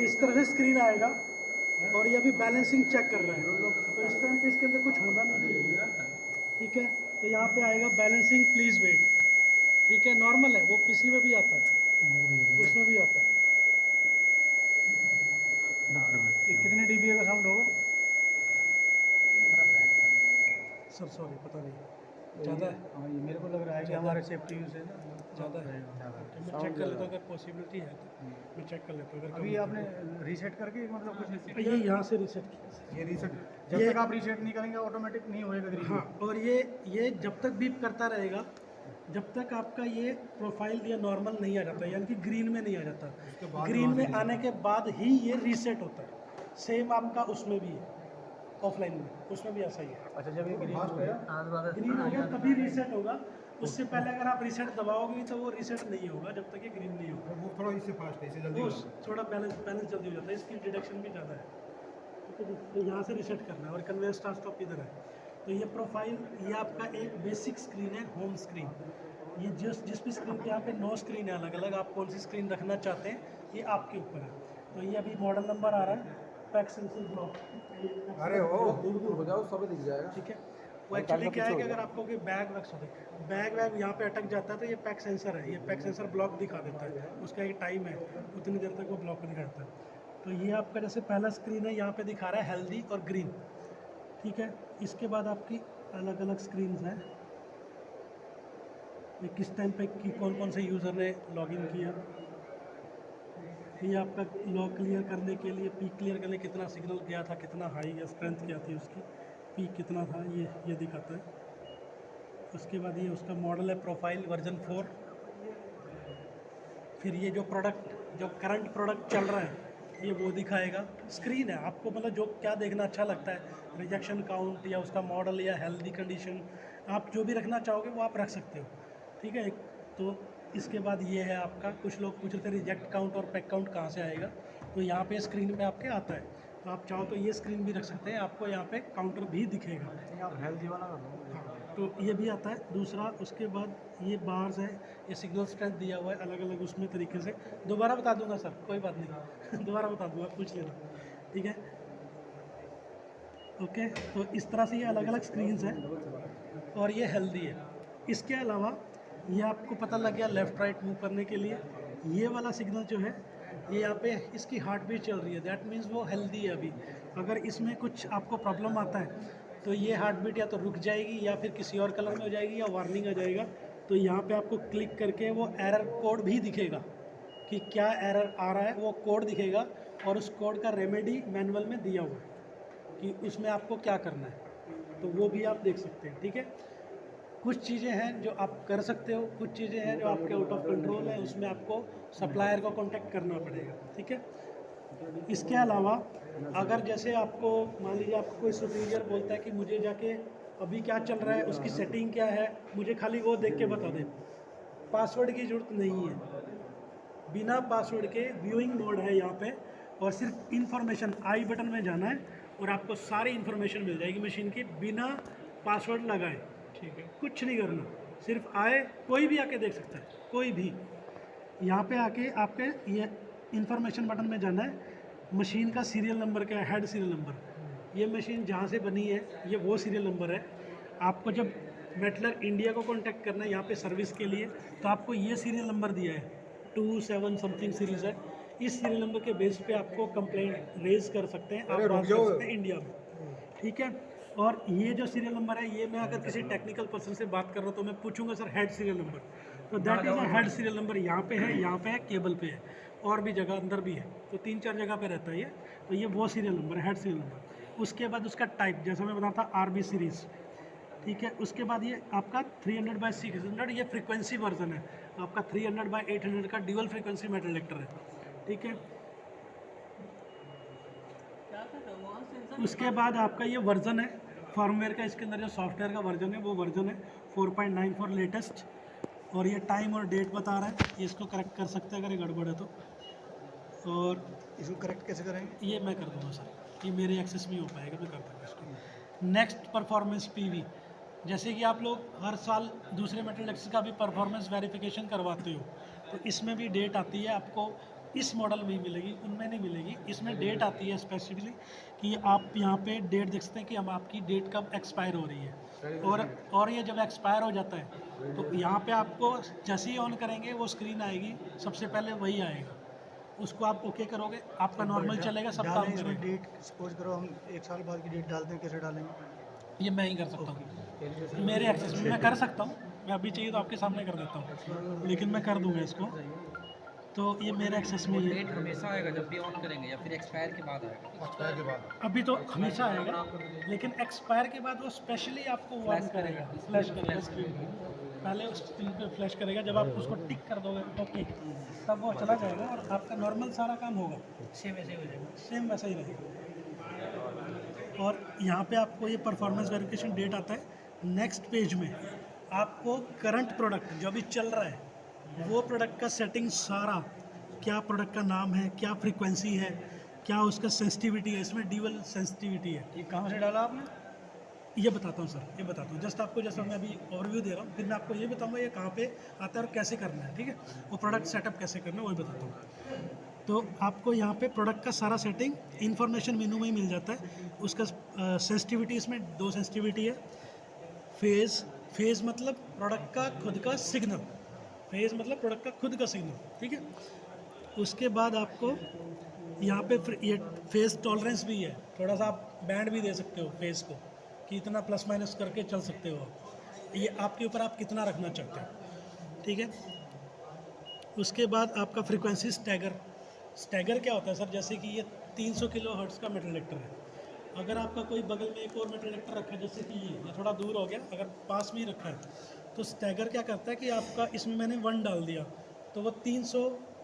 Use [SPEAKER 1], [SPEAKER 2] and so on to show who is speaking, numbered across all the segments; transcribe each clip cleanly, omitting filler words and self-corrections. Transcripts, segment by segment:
[SPEAKER 1] इस तरह से स्क्रीन आएगा और ये अभी बैलेंसिंग चेक कर रहा है, तो इस टाइम पे इसके अंदर कुछ होना नहीं चाहिए। ठीक है, तो यहाँ पे आएगा बैलेंसिंग प्लीज़ वेट। ठीक है, नॉर्मल है, वो पिछले में भी आता है, उसमें भी आता है।
[SPEAKER 2] कितने dBA का साउंड होगा?
[SPEAKER 1] सर सॉरी, पता नहीं, ज़्यादा है,
[SPEAKER 2] हाँ, ये मेरे को लग रहा है कि हमारे सेफ्टी यूज है ना,
[SPEAKER 1] ज़्यादा है। ओके, मैं चेक कर लेता हूँ, अगर पॉसिबिलिटी है तो मैं चेक कर लेता हूँ। अगर
[SPEAKER 2] अभी आपने रीसेट करके मतलब कुछ
[SPEAKER 1] ये यहाँ से रीसेट किया।
[SPEAKER 2] ये रीसेट जब तक आप रीसेट नहीं करेंगे ऑटोमेटिक नहीं होएगा ग्रीन।
[SPEAKER 1] हाँ, और ये जब तक बीप करता रहेगा, जब तक आपका ये प्रोफाइल या नॉर्मल नहीं आ जाता, यानी कि ग्रीन में नहीं आ जाता। ग्रीन में आने के बाद ही ये रीसेट होता है। सेम आपका उसमें भी है, ऑफलाइन में, उसमें भी ऐसा ही है।
[SPEAKER 2] अच्छा, जब ये ग्रीन हो गया
[SPEAKER 1] ग्रीन हो गया तभी रीसेट होगा, उससे पहले अगर आप रीसेट दबाओगे तो वो रीसेट नहीं होगा जब तक ये ग्रीन नहीं होगा।
[SPEAKER 3] वो थोड़ा इससे फास्ट है, इससे जल्दी
[SPEAKER 1] वो थोड़ा बैलेंस जल्दी हो जाता है, इसकी डिडक्शन भी ज़्यादा है। ठीक है, तो यहाँ से रीसेट करना है और कन्वेंस स्टार्ट स्टॉप इधर है। तो ये प्रोफाइल, ये आपका एक बेसिक स्क्रीन है, होम स्क्रीन। ये जिस भी स्क्रीन पे यहाँ पे 9 स्क्रीन है अलग अलग, आप कौन सी स्क्रीन रखना चाहते हैं ये आपके ऊपर है। तो ये अभी मॉडल नंबर आ रहा है पैक सेंसर ब्लॉक।
[SPEAKER 3] अरे वो दूर दूर हो जाओ, सब दिख जाएगा।
[SPEAKER 1] ठीक है, वो एक्चुअली क्या है कि अगर आपको कोई बैग वैग यहाँ पे अटक जाता है तो ये पैक सेंसर है, ये पैक सेंसर ब्लॉक दिखा देता है, उसका एक टाइम है, उतनी देर तक वो ब्लॉक दिखाता है। तो ये आपका जैसे पहला स्क्रीन है, यहाँ पे दिखा रहा है हेल्दी और ग्रीन। ठीक है, इसके बाद आपकी अलग अलग स्क्रीन हैं, ये किस टाइम पे कौन कौन से यूज़र ने लॉगिन किया। ये आपका लॉग क्लियर करने के लिए, पीक क्लियर करने कितना सिग्नल गया था, कितना हाई या स्ट्रेंथ क्या थी उसकी, पीक कितना था, ये दिखाता है। उसके बाद ये उसका मॉडल है प्रोफाइल वर्जन 4। फिर ये जो करंट प्रोडक्ट चल रहा है ये वो दिखाएगा। स्क्रीन है, आपको मतलब जो क्या देखना अच्छा लगता है, रिजेक्शन काउंट या उसका मॉडल या हेल्दी कंडीशन, आप जो भी रखना चाहोगे वो आप रख सकते हो। ठीक है, तो इसके बाद ये है आपका, कुछ लोग पूछ रहे थे रिजेक्ट काउंट और पैक काउंट कहाँ से आएगा, तो यहाँ पे स्क्रीन पे आपके आता है। तो आप चाहो तो ये स्क्रीन भी रख सकते हैं, आपको यहाँ पे काउंटर भी दिखेगा।
[SPEAKER 2] आप हेल्दी वाला कर दो।
[SPEAKER 1] हाँ, तो ये भी आता है दूसरा। उसके बाद ये बार्स है, ये सिग्नल स्ट्रेंथ दिया हुआ है अलग अलग उसमें तरीके से। दोबारा बता दूंगा सर, कोई बात नहीं दोबारा बता दूंगा, पूछ लेना। ठीक है, ओके, तो इस तरह से ये अलग अलग स्क्रीन्स हैं और ये हेल्दी है। इसके अलावा ये आपको पता लग गया लेफ़्ट राइट मूव करने के लिए, ये वाला सिग्नल जो है ये यहाँ पे इसकी हार्ट बीट चल रही है, दैट मीन्स वो हेल्दी है अभी। अगर इसमें कुछ आपको प्रॉब्लम आता है तो ये हार्ट बीट या तो रुक जाएगी या फिर किसी और कलर में हो जाएगी या वार्निंग आ जाएगा। तो यहाँ पे आपको क्लिक करके वो एरर कोड भी दिखेगा कि क्या एरर आ रहा है, वो कोड दिखेगा और उस कोड का रेमेडी मैनुअल में दिया हुआ है कि उसमें आपको क्या करना है, तो वो भी आप देख सकते हैं। ठीक है, कुछ चीज़ें हैं जो आप कर सकते हो, कुछ चीज़ें हैं जो आपके आउट ऑफ कंट्रोल है, उसमें आपको सप्लायर को कांटेक्ट करना पड़ेगा। ठीक है, इसके अलावा अगर जैसे आपको मान लीजिए आपको कोई सुपीरियर बोलता है कि मुझे जाके अभी क्या चल रहा है, उसकी सेटिंग क्या है, मुझे खाली वो देख के बता दे, पासवर्ड की ज़रूरत नहीं है। बिना पासवर्ड के व्यूइंग मोड है यहाँ पे, और सिर्फ इन्फॉर्मेशन आई बटन में जाना है और आपको सारी इन्फॉर्मेशन मिल जाएगी मशीन की बिना पासवर्ड लगाए। ठीक है, कुछ नहीं करना, सिर्फ आए, कोई भी आके देख सकता है, कोई भी। यहाँ पे आके आपके ये इन्फॉर्मेशन बटन में जाना है, मशीन का सीरियल नंबर क्या है, हेड सीरियल नंबर, ये मशीन जहाँ से बनी है ये वो सीरियल नंबर है। आपको जब मेटलर इंडिया को कांटेक्ट करना है यहाँ पे सर्विस के लिए, तो आपको ये सीरियल नंबर दिया है 27 समथिंग सीरीज़ है। इस सीरियल नंबर के बेस पे आपको कंप्लेंट रेज कर सकते हैं, आप बात कर सकते हैं इंडिया में। ठीक है, और ये जो सीरियल नंबर है ये मैं अगर किसी टेक्निकल पर्सन से बात कर रहा हूँ तो मैं पूछूंगा सर हेड सीरियल नंबर, तो that is a head serial number. यहाँ पे है, यहाँ पे है, केबल पे है, और भी जगह अंदर भी है, तो 3-4 जगह पे रहता है ये। तो ये वो सीरियल नंबर है, हेड सीरियल नंबर। उसके बाद उसका टाइप, जैसा मैं बता था RB सीरीज़। ठीक है, उसके बाद ये आपका 300/600 ये फ्रीक्वेंसी वर्जन है, आपका 300/800 का ड्यूअल फ्रीक्वेंसी मेटल डिटेक्टर है। ठीक है, उसके बाद आपका ये वर्जन है फर्मवेयर का, इसके अंदर जो सॉफ्टवेयर का वर्जन है वो वर्जन है 4.94 लेटेस्ट, और ये टाइम और डेट बता रहा है। ये इसको करेक्ट कर सकते हैं अगर ये गड़बड़ है तो, और
[SPEAKER 2] इसको करेक्ट कैसे करेंगे?
[SPEAKER 1] ये मैं कर दूँगा सर, ये मेरे एक्सेस में हो पाएगा, मैं कर दूँगा इसको। नेक्स्ट परफॉर्मेंस PV, जैसे कि आप लोग हर साल दूसरे मेटल डिटेक्टर का भी परफॉर्मेंस वेरिफिकेशन करवाते हो, तो इसमें भी डेट आती है आपको इस मॉडल में ही मिलेगी, उनमें नहीं मिलेगी। इसमें डेट आती है स्पेसिफिकली कि आप यहाँ पे डेट देख सकते हैं कि हम आपकी डेट कब एक्सपायर हो रही है। और ये जब एक्सपायर हो जाता है तो यहाँ पे आपको जैसे ही ऑन करेंगे वो स्क्रीन आएगी, सबसे पहले वही आएगा, उसको आप ओके करोगे, आपका नॉर्मल चलेगा, सब काम
[SPEAKER 2] इसमें
[SPEAKER 1] करेगा।
[SPEAKER 2] डेट सपोज करो हम 1 साल बाद की डेट डालते हैं, कैसे डालेंगे?
[SPEAKER 1] ये मैं ही कर सकता हूँ, मेरे एक्सेस में मैं कर सकता हूँ। मैं अभी चाहिए तो आपके सामने कर देता हूँ, लेकिन मैं कर दूंगा इसको। तो ये मेरे एक्सेस में ही है।
[SPEAKER 4] डेट हमेशा आएगा जब भी ऑन करेंगे या फिर एक्सपायर के बाद आएगा?
[SPEAKER 3] एक्सपायर के बाद
[SPEAKER 1] अभी तो हमेशा आएगा, लेकिन एक्सपायर के बाद वो स्पेशली आपको वार्न करेगा, फ्लैश करेगा स्क्रीन पे। पहले उस स्क्रीन पे फ्लैश करेगा, जब आप उसको टिक कर दोगे ओके, तब वो चला जाएगा और आपका नॉर्मल सारा काम होगा, सेम वैसे ही हो जाएगा, सेम वैसा ही रहेगा। और यहाँ पे आपको ये परफॉर्मेंस वेरिफिकेशन डेट आता है। नेक्स्ट पेज में आपको करंट प्रोडक्ट जो अभी चल रहा है वो प्रोडक्ट का सेटिंग सारा, क्या प्रोडक्ट का नाम है, क्या फ्रीक्वेंसी है, क्या उसका सेंसिटिविटी है, इसमें ड्यूअल सेंसिटिविटी है।
[SPEAKER 2] ये कहाँ से डाला आपने?
[SPEAKER 1] ये बताता हूँ सर, ये बताता हूँ जस्ट आपको, जैसा मैं अभी ओवरव्यू दे रहा हूँ, फिर मैं आपको ये बताऊँगा ये कहाँ पे आता है और कैसे करना है, ठीक है। वो प्रोडक्ट सेटअप कैसे करना है वही बताता हूँ। तो आपको यहाँ पे प्रोडक्ट का सारा सेटिंग इन्फॉर्मेशन मेनू में ही मिल जाता है। उसका सेंसिटिविटी, इसमें 2 सेंसिटिविटी है। फेज़ मतलब प्रोडक्ट का खुद का सिग्नल, फेज़ मतलब प्रोडक्ट का खुद का सिग्नल, ठीक है। उसके बाद आपको यहाँ पे ये फेज़ टॉलरेंस भी है, थोड़ा सा आप बैंड भी दे सकते हो फेज़ को कि इतना प्लस माइनस करके चल सकते हो, ये आपके ऊपर आप कितना रखना चाहते हो, ठीक है। उसके बाद आपका फ्रीक्वेंसी स्टैगर क्या होता है सर, जैसे कि ये 300 किलो हर्ट्ज़ का मेटल डिटेक्टर है। अगर आपका कोई बगल में एक और मेटल डिटेक्टर रखा है, जैसे कि ये थोड़ा दूर हो गया, अगर पास में ही रखा है, तो स्टैगर क्या करता है कि आपका इसमें मैंने 1 डाल दिया तो वो 300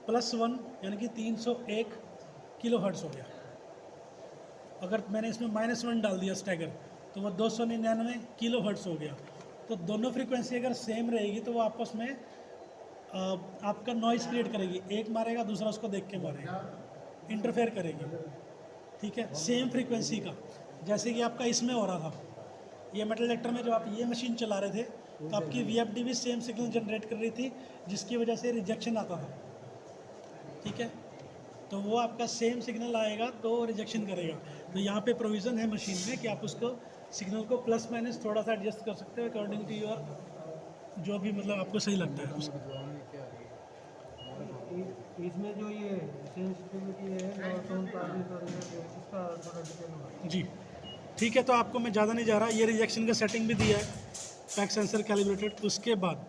[SPEAKER 1] + 1 यानी कि 301 किलो हर्ट्ज़ हो गया। अगर मैंने इसमें -1 डाल दिया स्टैगर तो वो 299 किलो हर्ट्ज़ हो गया। तो दोनों फ्रीक्वेंसी अगर सेम रहेगी तो वो आपस में आपका नॉइज़ क्रिएट करेगी, एक मारेगा दूसरा उसको देख के मारेगा, इंटरफेयर करेगी, ठीक है। सेम फ्रीक्वेंसी का, जैसे कि आपका इसमें हो रहा था, ये मेटल डिटेक्टर में जब आप ये मशीन चला रहे थे तो आपकी VFD भी सेम सिग्नल जनरेट कर रही थी, जिसकी वजह से रिजेक्शन आता था, ठीक है। तो वो आपका सेम सिग्नल आएगा तो रिजेक्शन करेगा। तो यहाँ पे प्रोविज़न है मशीन में कि आप उसको सिग्नल को प्लस माइनस थोड़ा सा एडजस्ट कर सकते हो अकॉर्डिंग टू योर, जो भी मतलब आपको सही लगता है उसको।
[SPEAKER 2] इसमें जो ये सेंसिटिविटी है और टोन ट्रांजिस्टर है, इसका थोड़ा डिटेल होगा
[SPEAKER 1] जी ठीक है। तो आपको मैं ज़्यादा नहीं जा रहा, ये रिजेक्शन का सेटिंग भी दिया है, पैक सेंसर कैलिब्रेटेड। उसके बाद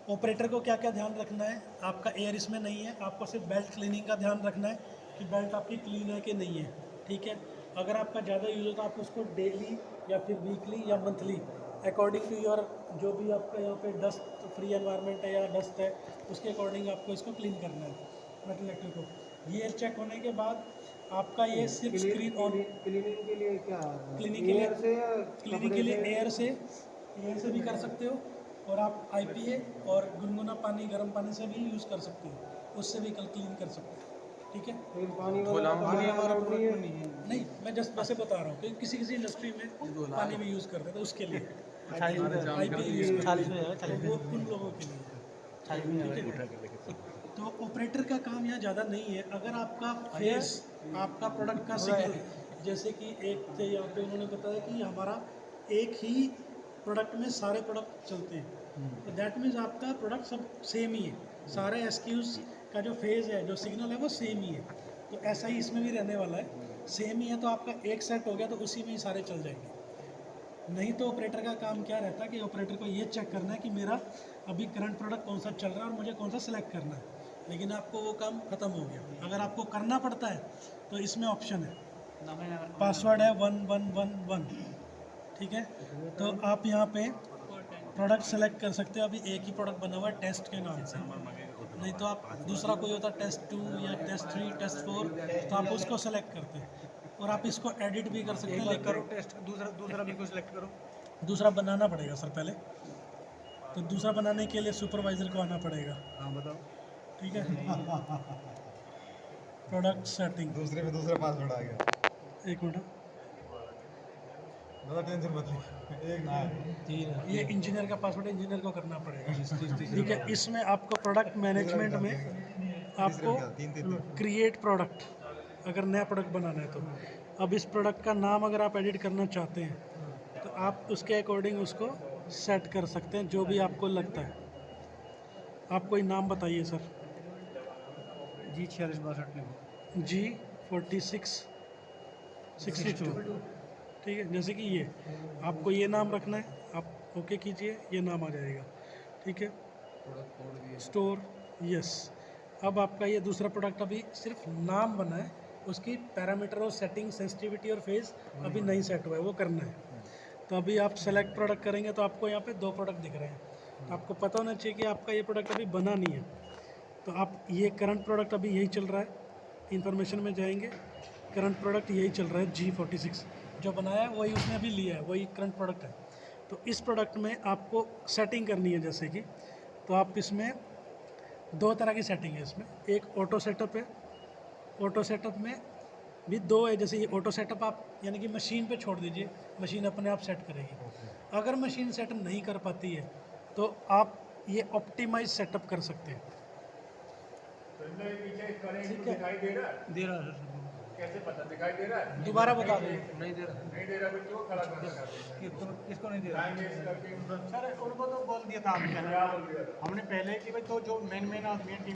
[SPEAKER 1] ऑपरेटर को क्या क्या ध्यान रखना है, आपका एयर इसमें नहीं है, आपको सिर्फ बेल्ट क्लीनिंग का ध्यान रखना है कि बेल्ट आपकी क्लीन है कि नहीं है, ठीक है। अगर आपका ज़्यादा यूज़ हो तो आप उसको डेली या फिर वीकली या मंथली अकॉर्डिंग टू योर, जो भी आपका यहाँ पे डस्ट फ्री एनवायरनमेंट है या डस्ट है, उसके अकॉर्डिंग आपको इसको क्लीन करना है मेटल डिटेक्टर को। ये चेक होने के बाद आपका ये सिर्फ स्क्रीन ऑन,
[SPEAKER 2] क्लीनिंग के लिए क्या?
[SPEAKER 1] क्लीनिंग के लिए एयर से भी कर सकते हो, और आप IPA और गुनगुना पानी, गर्म पानी से भी यूज़ कर सकते हो, उससे भी क्लीन कर सकते हो, ठीक है।
[SPEAKER 2] पानी हमारा प्रोडक्ट में नहीं है।
[SPEAKER 1] नहीं, मैं जस्ट वैसे बता रहा हूँ कि किसी इंडस्ट्री में पानी भी यूज़ करते हैं तो उसके लिए IPA यूज़ करते हैं, वो उन लोगों के लिए, ठीक है। तो ऑपरेटर का काम यहाँ ज़्यादा नहीं है। अगर आपका फेस, आपका प्रोडक्ट का सिग्नल, जैसे कि एक थे यहाँ पे उन्होंने बताया कि हमारा एक ही प्रोडक्ट में सारे प्रोडक्ट चलते हैं, तो दैट मीन्स आपका प्रोडक्ट सब सेम ही है, सारे SKUs का जो फेज़ है, जो सिग्नल है वो सेम ही है। तो ऐसा ही इसमें भी रहने वाला है, सेम ही है। तो आपका एक सेट हो गया तो उसी में ही सारे चल जाएंगे। नहीं तो ऑपरेटर का काम क्या रहता है कि ऑपरेटर को ये चेक करना है कि मेरा अभी करंट प्रोडक्ट कौन सा चल रहा है और मुझे कौन सा सिलेक्ट करना है, लेकिन आपको वो काम ख़त्म हो गया। अगर आपको करना पड़ता है तो इसमें ऑप्शन है, पासवर्ड है 1111, ठीक है। तो आप यहाँ पे प्रोडक्ट सेलेक्ट कर सकते हो। अभी एक ही प्रोडक्ट बना हुआ है टेस्ट के नाम से, नहीं तो आप दूसरा कोई होता टेस्ट 2 या टेस्ट 3, टेस्ट 4, तो आप उसको सेलेक्ट करते हैं और आप इसको एडिट भी कर सकते हैं। लेकिन
[SPEAKER 2] करो टेस्ट, दूसरा भी को सिलेक्ट करो।
[SPEAKER 1] दूसरा बनाना पड़ेगा सर पहले, तो दूसरा बनाने के लिए सुपरवाइज़र को आना पड़ेगा।
[SPEAKER 2] हाँ बताओ।
[SPEAKER 1] ठीक है। प्रोडक्ट सेटिंग,
[SPEAKER 3] दूसरे में दूसरा पासवर्ड आ गया।
[SPEAKER 1] एक मिनट,
[SPEAKER 3] ज़्यादा टेंशन मत ली, एक ना है।
[SPEAKER 1] ये इंजीनियर का पासवर्ड इंजीनियर को करना पड़ेगा, ठीक है। इसमें आपको प्रोडक्ट मैनेजमेंट में आपको क्रिएट प्रोडक्ट, अगर नया प्रोडक्ट बनाना है तो अब इस प्रोडक्ट का नाम अगर आप एडिट करना चाहते हैं तो आप उसके अकॉर्डिंग उसको सेट कर सकते हैं जो भी आपको लगता है। आप कोई नाम बताइए सर।
[SPEAKER 2] G4662 लिखो।
[SPEAKER 1] G4662, ठीक है। जैसे कि ये आपको ये नाम रखना है, आप ओके कीजिए, ये नाम आ जाएगा, ठीक है। Store, yes. अब आपका ये दूसरा प्रोडक्ट अभी सिर्फ नाम बना है, उसकी पैरामीटर और सेटिंग, सेंसिटिविटी और फेस अभी नहीं सेट हुआ है, वो करना है। तो अभी आप सेलेक्ट प्रोडक्ट करेंगे तो आपको यहाँ पे 2 प्रोडक्ट दिख रहे हैं। तो आपको पता होना चाहिए कि आपका ये प्रोडक्ट अभी बना नहीं है। तो आप ये करंट प्रोडक्ट अभी यही चल रहा है, इन्फॉर्मेशन में जाएंगे, करंट प्रोडक्ट यही चल रहा है G46, जो बनाया है वही उसने अभी लिया है, वही करंट प्रोडक्ट है। तो इस प्रोडक्ट में आपको सेटिंग करनी है जैसे कि, तो आप इसमें 2 तरह की सेटिंग है इसमें। एक ऑटो सेटअप है, ऑटो सेटअप में भी 2 है। जैसे ये ऑटो सेटअप आप यानी कि मशीन पे छोड़ दीजिए, मशीन अपने आप सेट करेगी। अगर मशीन सेट नहीं कर पाती है तो आप ये ऑप्टिमाइज सेटअप कर सकते हैं, ठीक है।
[SPEAKER 2] दे रहा है सर।
[SPEAKER 3] कैसे पता दिखाई दे रहा है?
[SPEAKER 1] दोबारा बता दो।
[SPEAKER 2] नहीं दे रहा।
[SPEAKER 3] नहीं दे रहा फिर क्यों खड़ा कर रखा है?
[SPEAKER 2] किसको नहीं दे रहा?
[SPEAKER 3] टाइम वेस्ट करके
[SPEAKER 5] सर उनको तो बोल दिया था हमने पहले कि भाई तो जो मेन